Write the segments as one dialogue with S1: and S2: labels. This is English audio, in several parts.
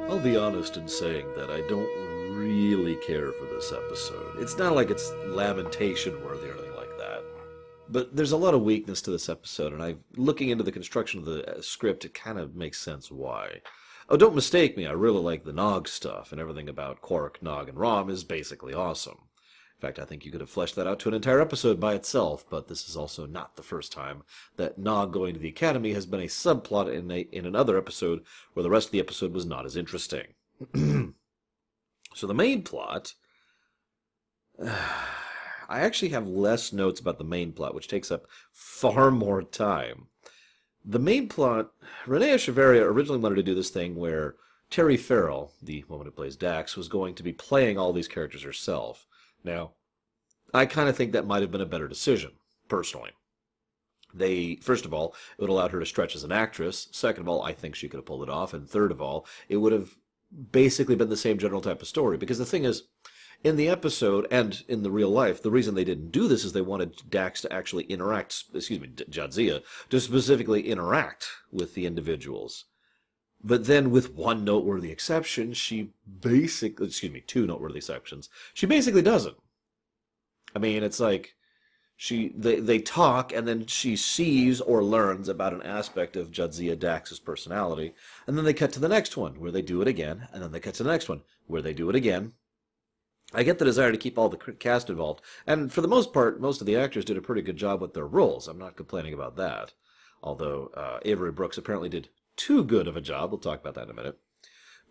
S1: I'll be honest in saying that I don't really care for this episode. It's not like it's lamentation worthy or anything like that. But there's a lot of weakness to this episode, and looking into the construction of the script, it kind of makes sense why. Oh, don't mistake me, I really like the Nog stuff, and everything about Quark, Nog, and Rom is basically awesome. In fact, I think you could have fleshed that out to an entire episode by itself, but this is also not the first time that Nog going to the Academy has been a subplot in another episode where the rest of the episode was not as interesting. So the main plot... I actually have less notes about the main plot, which takes up far more time. The main plot... Renee Echevarria originally wanted to do this thing where Terry Farrell, the woman who plays Dax, was going to be playing all these characters herself. Now, I kind of think that might have been a better decision, personally. First of all, it would allow her to stretch as an actress. Second of all, I think she could have pulled it off. And third of all, it would have basically been the same general type of story. Because the thing is, in the episode and in the real life, the reason they didn't do this is they wanted Dax to actually Jadzia, to specifically interact with the individuals. But then, with one noteworthy exception, two noteworthy exceptions, she basically doesn't. I mean, it's like, they talk, and then she sees or learns about an aspect of Jadzia Dax's personality, and then they cut to the next one, where they do it again, and then they cut to the next one, where they do it again. I get the desire to keep all the cast involved, and for the most part, most of the actors did a pretty good job with their roles. I'm not complaining about that. Although, Avery Brooks apparently did too good of a job. We'll talk about that in a minute.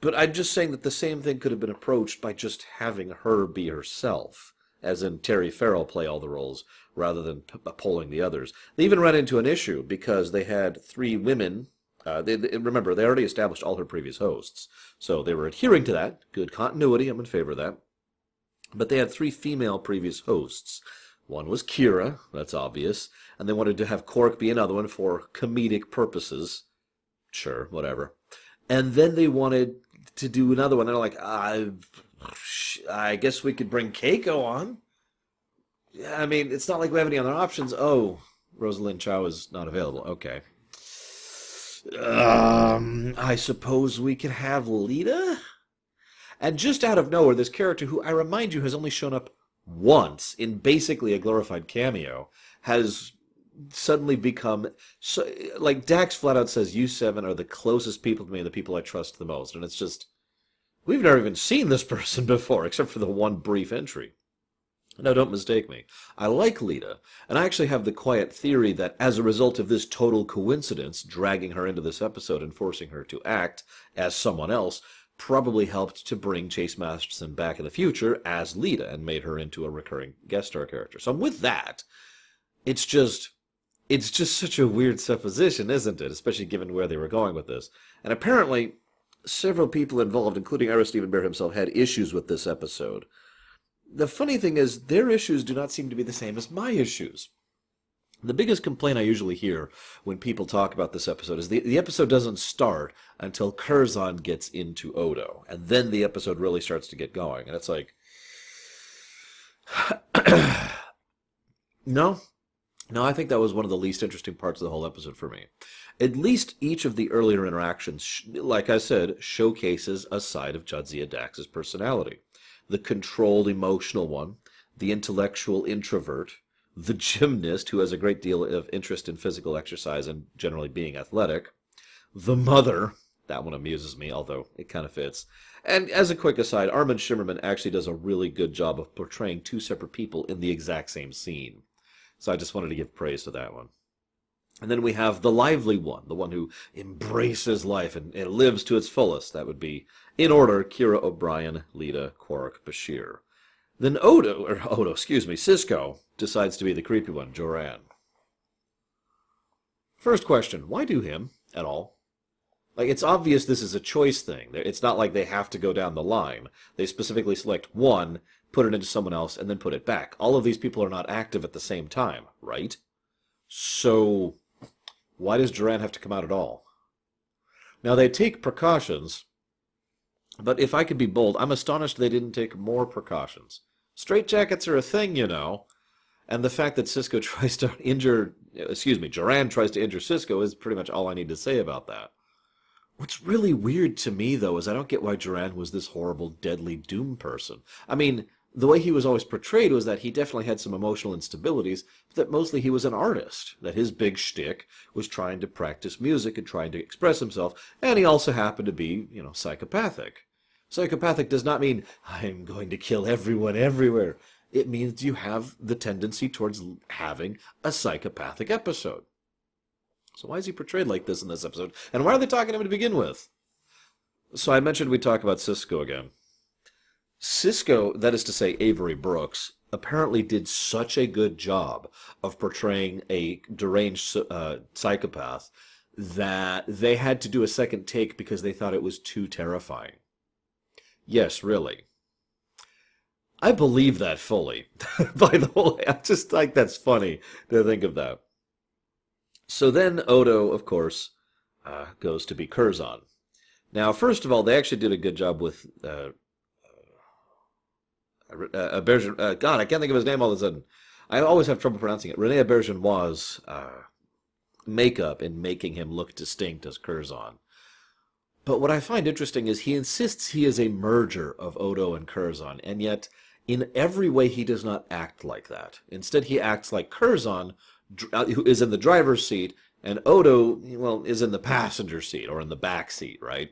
S1: But I'm just saying that the same thing could have been approached by just having her be herself, as in Terry Farrell play all the roles, rather than polling the others. They even ran into an issue, because they had three women. Remember, they already established all her previous hosts, so they were adhering to that. Good continuity, I'm in favor of that. But they had three female previous hosts. One was Kira, that's obvious, and they wanted to have Quark be another one for comedic purposes. Sure, whatever. And then they wanted to do another one. They're like, I guess we could bring Keiko on. I mean, it's not like we have any other options. Oh, Rosalind Chow is not available. Okay. I suppose we could have Lita? And just out of nowhere, this character, who I remind you has only shown up once in basically a glorified cameo, has suddenly become... like, Dax flat out says, you seven are the closest people to me and the people I trust the most. And it's just... we've never even seen this person before, except for the one brief entry. Now, don't mistake me. I like Lita, and I actually have the quiet theory that as a result of this total coincidence, dragging her into this episode and forcing her to act as someone else, probably helped to bring Chase Masterson back in the future as Lita and made her into a recurring guest star character. So I'm with that. It's just such a weird supposition, isn't it? Especially given where they were going with this. And apparently, several people involved, including Ira Steven Behr himself, had issues with this episode. The funny thing is, their issues do not seem to be the same as my issues. The biggest complaint I usually hear when people talk about this episode is the episode doesn't start until Curzon gets into Odo, and then the episode really starts to get going. And it's like... No, I think that was one of the least interesting parts of the whole episode for me. At least each of the earlier interactions, like I said, showcases a side of Jadzia Dax's personality. The controlled, emotional one, the intellectual introvert, the gymnast, who has a great deal of interest in physical exercise and generally being athletic, the mother, that one amuses me, although it kind of fits. And as a quick aside, Armin Shimmerman actually does a really good job of portraying two separate people in the exact same scene. So I just wanted to give praise to that one. And then we have the lively one, the one who embraces life and lives to its fullest. That would be, in order, Kira O'Brien, Lita, Quark, Bashir. Then Sisko decides to be the creepy one, Joran. First question, why do him at all? Like, it's obvious this is a choice thing. It's not like they have to go down the line. They specifically select one, put it into someone else, and then put it back. All of these people are not active at the same time, right? So, why does Joran have to come out at all? Now, they take precautions, but if I could be bold, I'm astonished they didn't take more precautions. Straitjackets are a thing, you know. And the fact that Joran tries to injure Sisko is pretty much all I need to say about that. What's really weird to me, though, is I don't get why Duran was this horrible, deadly doom person. I mean, the way he was always portrayed was that he definitely had some emotional instabilities, but that mostly he was an artist, that his big shtick was trying to practice music and trying to express himself, and he also happened to be, psychopathic. Psychopathic does not mean, I'm going to kill everyone everywhere. It means you have the tendency towards having a psychopathic episode. So why is he portrayed like this in this episode? And why are they talking to him to begin with? So I mentioned we'd talk about Cisco again. Cisco, that is to say Avery Brooks, apparently did such a good job of portraying a deranged psychopath that they had to do a second take because they thought it was too terrifying. Yes, really. I believe that fully. By the way, I just think that's funny to think of that. So then Odo, of course, goes to be Curzon. Now, first of all, they actually did a good job with God, I can't think of his name all of a sudden. I always have trouble pronouncing it. René Auberjonois' makeup in making him look distinct as Curzon. But what I find interesting is he insists he is a merger of Odo and Curzon, and yet in every way he does not act like that. Instead, he acts like Curzon, who is in the driver's seat, and Odo, well, is in the passenger seat or in the back seat, right?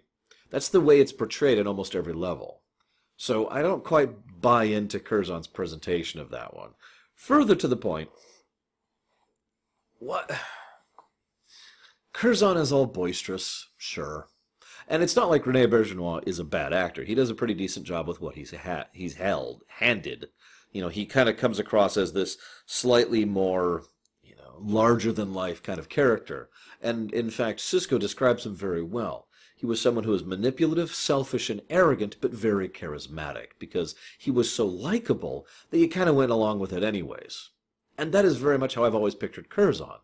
S1: That's the way it's portrayed at almost every level. So I don't quite buy into Curzon's presentation of that one. Further to the point, what? Curzon is all boisterous, sure. And it's not like René Auberjonois is a bad actor. He does a pretty decent job with what he's handed. He kind of comes across as this slightly more, larger-than-life kind of character. And, in fact, Cisco describes him very well. He was someone who was manipulative, selfish, and arrogant, but very charismatic, because he was so likable that you kind of went along with it anyways. And that is very much how I've always pictured Curzon.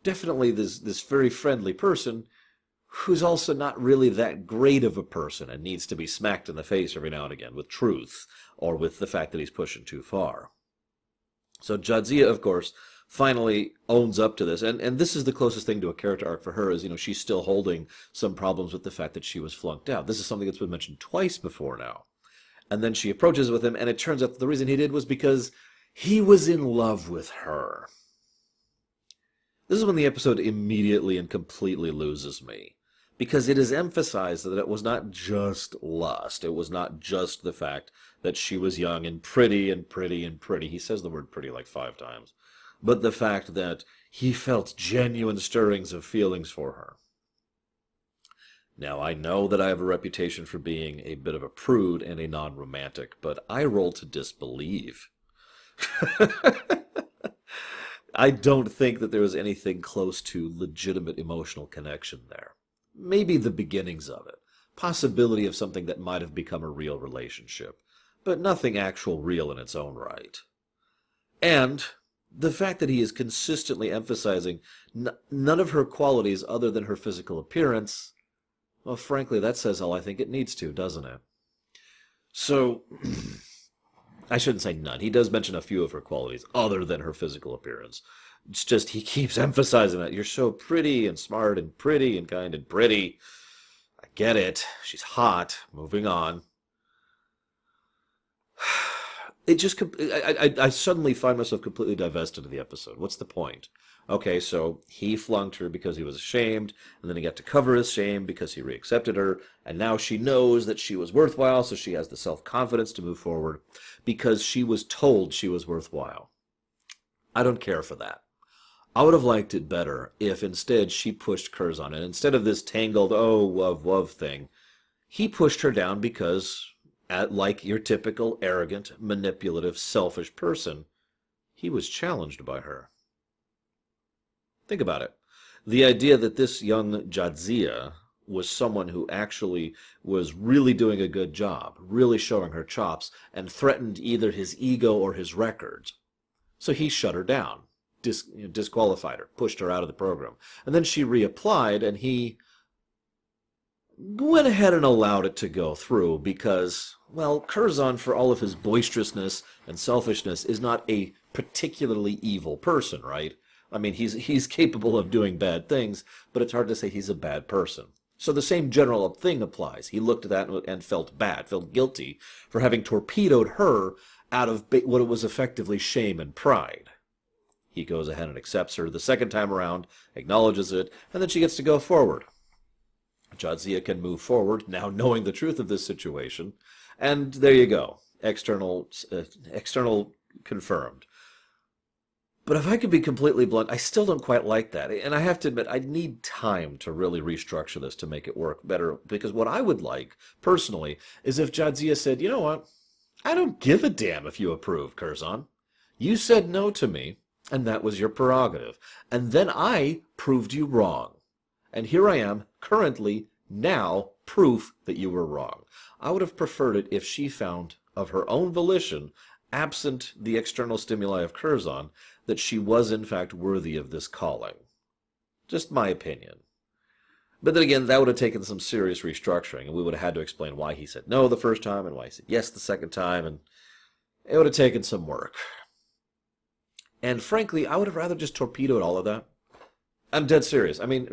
S1: Definitely this very friendly person who's also not really that great of a person and needs to be smacked in the face every now and again with truth, or with the fact that he's pushing too far. So Jadzia, of course, finally owns up to this, and this is the closest thing to a character arc for her, is, she's still holding some problems with the fact that she was flunked out. This is something that's been mentioned twice before now. And then she approaches with him, and it turns out that the reason he did was because he was in love with her. This is when the episode immediately and completely loses me, because it is emphasized that it was not just lust. It was not just the fact that she was young and pretty and pretty and pretty. He says the word pretty like 5 times. But the fact that he felt genuine stirrings of feelings for her. Now, I know that I have a reputation for being a bit of a prude and a non-romantic, but I roll to disbelieve. I don't think that there was anything close to legitimate emotional connection there. Maybe the beginnings of it. Possibility of something that might have become a real relationship. But nothing actual real in its own right. And the fact that he is consistently emphasizing none of her qualities other than her physical appearance, well, frankly, that says all I think it needs to, doesn't it? So, I shouldn't say none. He does mention a few of her qualities other than her physical appearance. It's just he keeps emphasizing that. You're so pretty and smart and pretty and kind and pretty. I get it. She's hot. Moving on. It just, I suddenly find myself completely divested of the episode. What's the point? Okay, so he flunked her because he was ashamed, and then he got to cover his shame because he reaccepted her, and now she knows that she was worthwhile, so she has the self-confidence to move forward because she was told she was worthwhile. I don't care for that. I would have liked it better if instead she pushed Curzon, and instead of this tangled, oh, wov thing, he pushed her down because, like your typical arrogant, manipulative, selfish person, he was challenged by her. Think about it. The idea that this young Jadzia was someone who actually was really doing a good job, really showing her chops, and threatened either his ego or his records. So he shut her down, disqualified her, pushed her out of the program. And then she reapplied, and he went ahead and allowed it to go through because, well, Curzon, for all of his boisterousness and selfishness, is not a particularly evil person, right? I mean, he's capable of doing bad things, but it's hard to say he's a bad person. So the same general thing applies. He looked at that and felt bad, felt guilty for having torpedoed her out of what was effectively shame and pride. He goes ahead and accepts her the second time around, acknowledges it, and then she gets to go forward. Jadzia can move forward, now knowing the truth of this situation, and there you go. External confirmed. But if I could be completely blunt, I still don't quite like that. And I have to admit, I need time to really restructure this to make it work better. Because what I would like, personally, is if Jadzia said, you know what? I don't give a damn if you approve, Curzon. You said no to me, and that was your prerogative. And then I proved you wrong. And here I am, currently, now, proof that you were wrong. I would have preferred it if she found, of her own volition, absent the external stimuli of Curzon, that she was in fact worthy of this calling. Just my opinion. But then again, that would have taken some serious restructuring, and we would have had to explain why he said no the first time and why he said yes the second time, and it would have taken some work. And frankly, I would have rather just torpedoed all of that. I'm dead serious. I mean,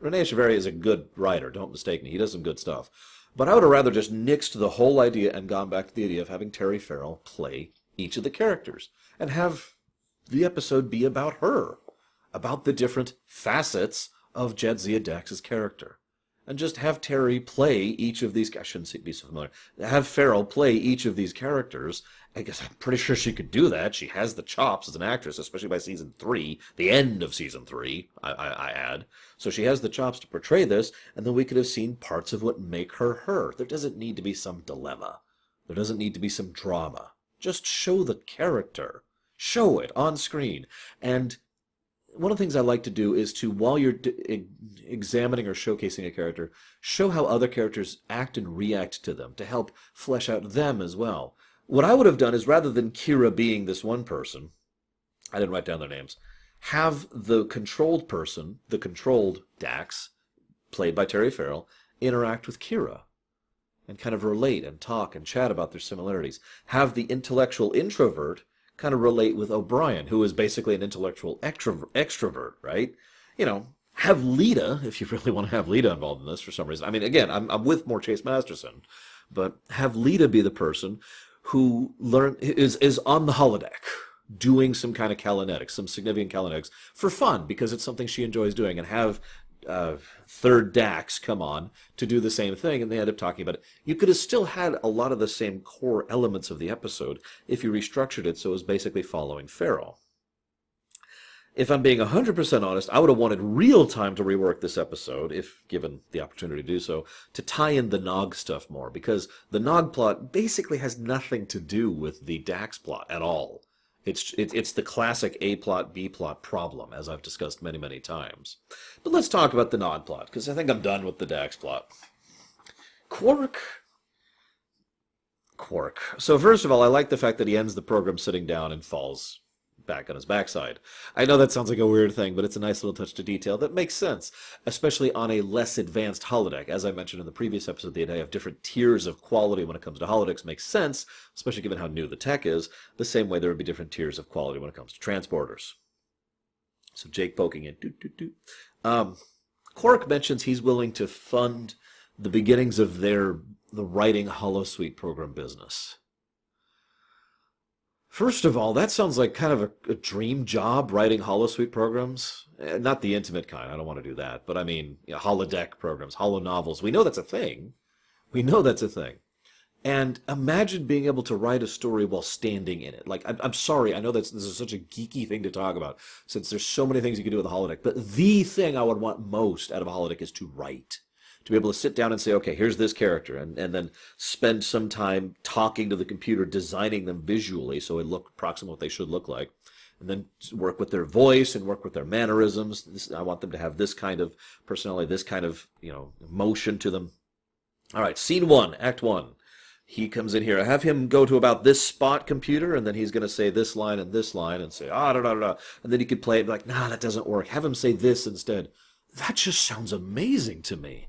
S1: Renee Echevarria is a good writer, don't mistake me. He does some good stuff. But I would have rather just nixed the whole idea and gone back to the idea of having Terry Farrell play each of the characters and have the episode be about her, about the different facets of Jadzia Dax's character. And just have Terry play each of these... I shouldn't be so familiar. Have Farrell play each of these characters. I guess I'm pretty sure she could do that. She has the chops as an actress, especially by season 3, the end of season 3, I add. So she has the chops to portray this, and then we could have seen parts of what make her her. There doesn't need to be some dilemma. There doesn't need to be some drama. Just show the character. Show it on screen. And one of the things I like to do is to, while you're examining or showcasing a character, show how other characters act and react to them to help flesh out them as well. What I would have done is, rather than Kira being this one person, I didn't write down their names, have the controlled person, the controlled Dax, played by Terry Farrell, interact with Kira and kind of relate and talk and chat about their similarities. Have the intellectual introvert kind of relate with O'Brien, who is basically an intellectual extrovert, right? You know, have Lita, if you really want to have Lita involved in this for some reason. I mean, again, I'm with more Chase Masterson, but have Lita be the person who is on the holodeck doing some kind of kalinetics, some significant kalinetics for fun, because it's something she enjoys doing, and have third Dax come on to do the same thing, and they end up talking about it. You could have still had a lot of the same core elements of the episode if you restructured it so it was basically following Farrell. If I'm being 100% honest, I would have wanted real time to rework this episode, if given the opportunity to do so, to tie in the Nog stuff more, because the Nog plot basically has nothing to do with the Dax plot at all. It's the classic A plot, B plot problem, as I've discussed many, many times. But let's talk about the Nog plot, because I think I'm done with the Dax plot. Quark. So first of all, I like the fact that he ends the program sitting down and falls back on his backside. I know that sounds like a weird thing, but it's a nice little touch to detail that makes sense, especially on a less advanced holodeck. As I mentioned in the previous episode, the idea of different tiers of quality when it comes to holodecks makes sense, especially given how new the tech is, the same way there would be different tiers of quality when it comes to transporters. So Jake poking in. Quark mentions he's willing to fund the beginnings of the writing holosuite program business. First of all, that sounds like kind of a dream job, writing holosuite programs. Not the intimate kind, I don't want to do that. But I mean, you know, holodeck programs, holonovels. We know that's a thing. And imagine being able to write a story while standing in it. Like, I'm sorry, I know this is such a geeky thing to talk about, since there's so many things you can do with a holodeck. But the thing I would want most out of a holodeck is to write. To be able to sit down and say, okay, here's this character, and then spend some time talking to the computer, designing them visually so it look approximately what they should look like, and then work with their voice and work with their mannerisms. I want them to have this kind of personality, this kind of, you know, emotion to them. All right, scene 1, act 1. He comes in here. I have him go to about this spot, computer, and then he's going to say this line and say, da da da. And then he could play it like, nah, that doesn't work. Have him say this instead. That just sounds amazing to me.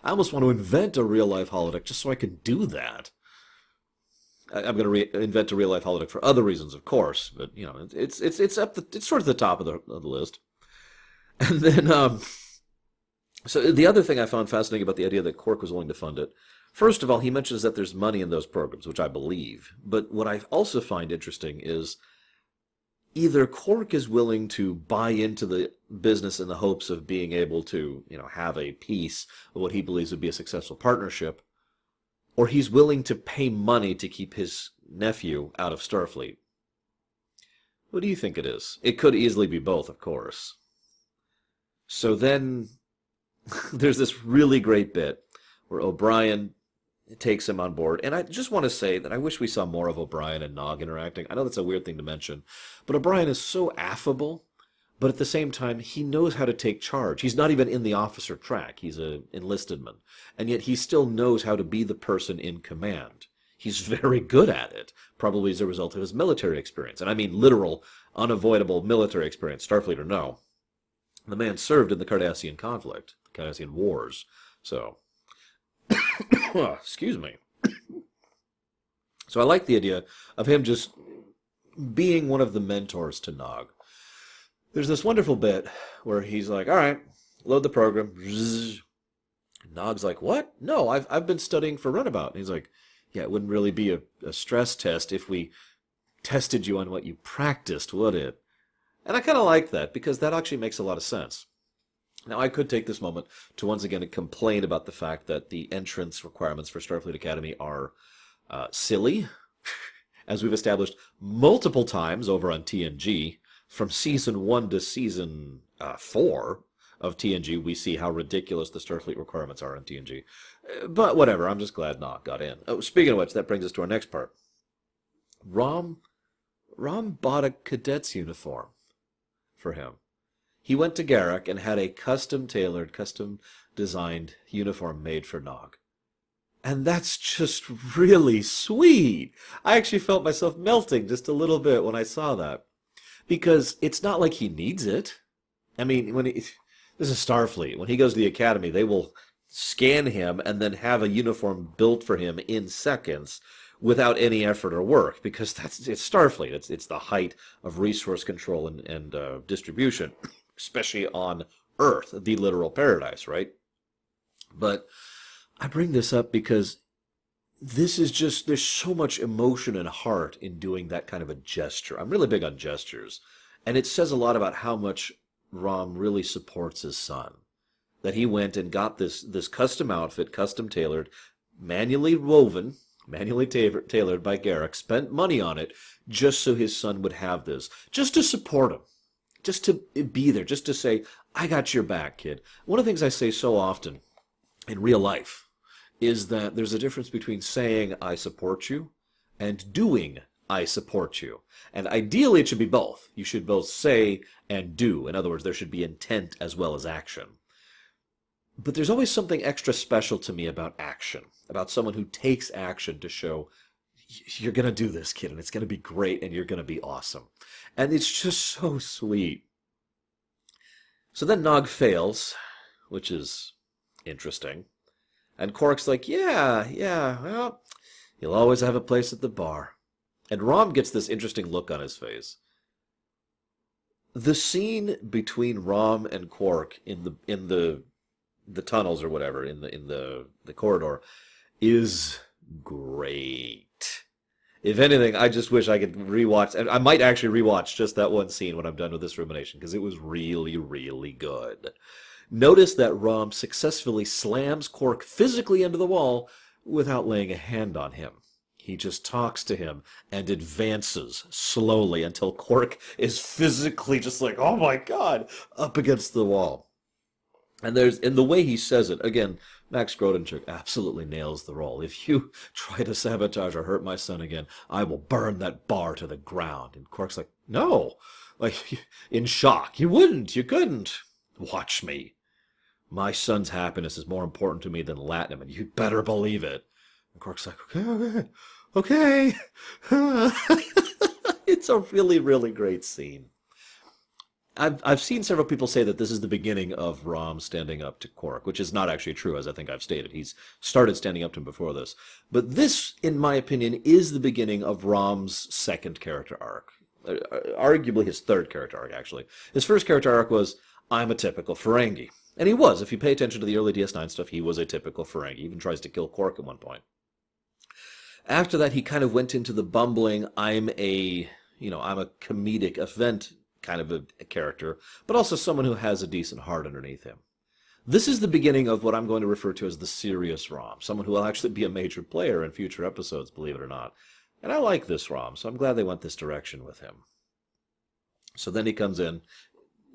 S1: I almost want to invent a real-life holodeck just so I can do that. I'm going to invent a real-life holodeck for other reasons, of course, but you know, it's sort of the top of the list. And then So the other thing I found fascinating about the idea that Cork was willing to fund it, first of all, he mentions that there's money in those programs, which I believe. But what I also find interesting is either Cork is willing to buy into the business in the hopes of being able to, have a piece of what he believes would be a successful partnership, or he's willing to pay money to keep his nephew out of Starfleet. What do you think it is? It could easily be both, of course. So then there's this really great bit where O'Brien takes him on board. And I just want to say that I wish we saw more of O'Brien and Nog interacting. I know that's a weird thing to mention, but O'Brien is so affable, but at the same time, he knows how to take charge. He's not even in the officer track. He's an enlisted man. And yet he still knows how to be the person in command. He's very good at it, probably as a result of his military experience. And I mean literal, unavoidable military experience, Starfleet or no. The man served in the Cardassian conflict, the Cardassian wars. So, excuse me. So I like the idea of him just being one of the mentors to Nog. There's this wonderful bit where he's like, all right, load the program. Nog's like, what? No, I've been studying for Runabout. And he's like, yeah, it wouldn't really be a stress test if we tested you on what you practiced, would it? And I kind of like that, because that actually makes a lot of sense. Now, I could take this moment to once again complain about the fact that the entrance requirements for Starfleet Academy are silly, as we've established multiple times over on TNG. From Season 1 to Season 4 of TNG, we see how ridiculous the Starfleet requirements are on TNG. But whatever, I'm just glad Nog got in. Oh, speaking of which, that brings us to our next part. Rom bought a cadet's uniform for him. He went to Garak and had a custom-tailored, custom-designed uniform made for Nog. And that's just really sweet. I actually felt myself melting just a little bit when I saw that. Because it's not like he needs it. I mean, this is Starfleet. When he goes to the Academy, they will scan him and then have a uniform built for him in seconds without any effort or work, because it's Starfleet. It's the height of resource control and distribution, especially on Earth, the literal paradise, right? But I bring this up because this is just, there's so much emotion and heart in doing that kind of a gesture. I'm really big on gestures. And it says a lot about how much Rom really supports his son. That he went and got this custom outfit, custom tailored, manually woven, manually tailored by Garak, spent money on it just so his son would have this. Just to support him. Just to be there. Just to say, I got your back, kid. One of the things I say so often in real life is that there's a difference between saying I support you and doing I support you. And ideally it should be both. You should both say and do. In other words, there should be intent as well as action. But there's always something extra special to me about action, about someone who takes action to show you're going to do this, kid, and it's going to be great, and you're going to be awesome. And it's just so sweet. So then Nog fails, which is interesting. And Quark's like, yeah, well, you'll always have a place at the bar. And Rom gets this interesting look on his face. The scene between Rom and Quark in the tunnels or whatever, in the corridor, is great. If anything, I just wish I could rewatch, and I might actually rewatch just that one scene when I'm done with this rumination, because it was really, really good. Notice that Rom successfully slams Quark physically into the wall without laying a hand on him. He just talks to him and advances slowly until Quark is physically just like, oh my god, up against the wall. And in the way he says it, again, Max Grodenchuk absolutely nails the role. If you try to sabotage or hurt my son again, I will burn that bar to the ground. And Quark's like, no, like, in shock. You wouldn't, you couldn't. Watch me. My son's happiness is more important to me than Latinum, and you better believe it. And Quark's like, okay. It's a really, really great scene. I've seen several people say that this is the beginning of Rom standing up to Quark, which is not actually true, as I think I've stated. He's started standing up to him before this. But this, in my opinion, is the beginning of Rom's second character arc. Arguably his third character arc, actually. His first character arc was, I'm a typical Ferengi. And he was. If you pay attention to the early DS9 stuff, he was a typical Ferengi. He even tries to kill Quark at one point. After that, he kind of went into the bumbling, I'm a comedic event kind of a character, but also someone who has a decent heart underneath him. This is the beginning of what I'm going to refer to as the serious Rom, someone who will actually be a major player in future episodes, believe it or not. And I like this Rom, so I'm glad they went this direction with him. So then he comes in,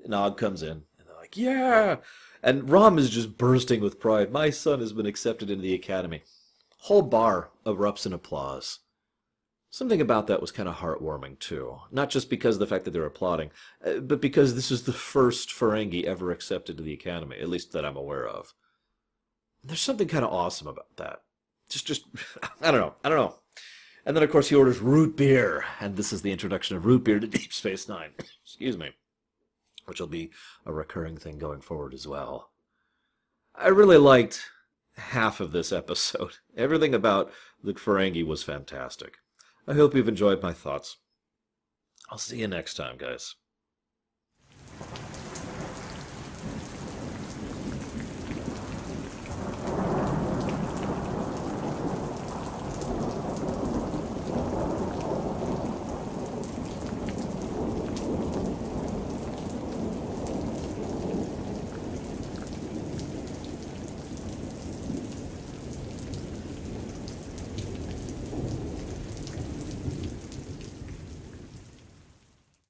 S1: Nog comes in, and they're like, yeah! And Rom is just bursting with pride. My son has been accepted into the academy. Whole bar erupts in applause. Something about that was kind of heartwarming, too. Not just because of the fact that they're applauding, but because this is the first Ferengi ever accepted to the academy, at least that I'm aware of. There's something kind of awesome about that. Just, I don't know. And then, of course, he orders root beer, and this is the introduction of root beer to Deep Space Nine. Excuse me. Which will be a recurring thing going forward as well. I really liked half of this episode. Everything about the Ferengi was fantastic. I hope you've enjoyed my thoughts. I'll see you next time, guys.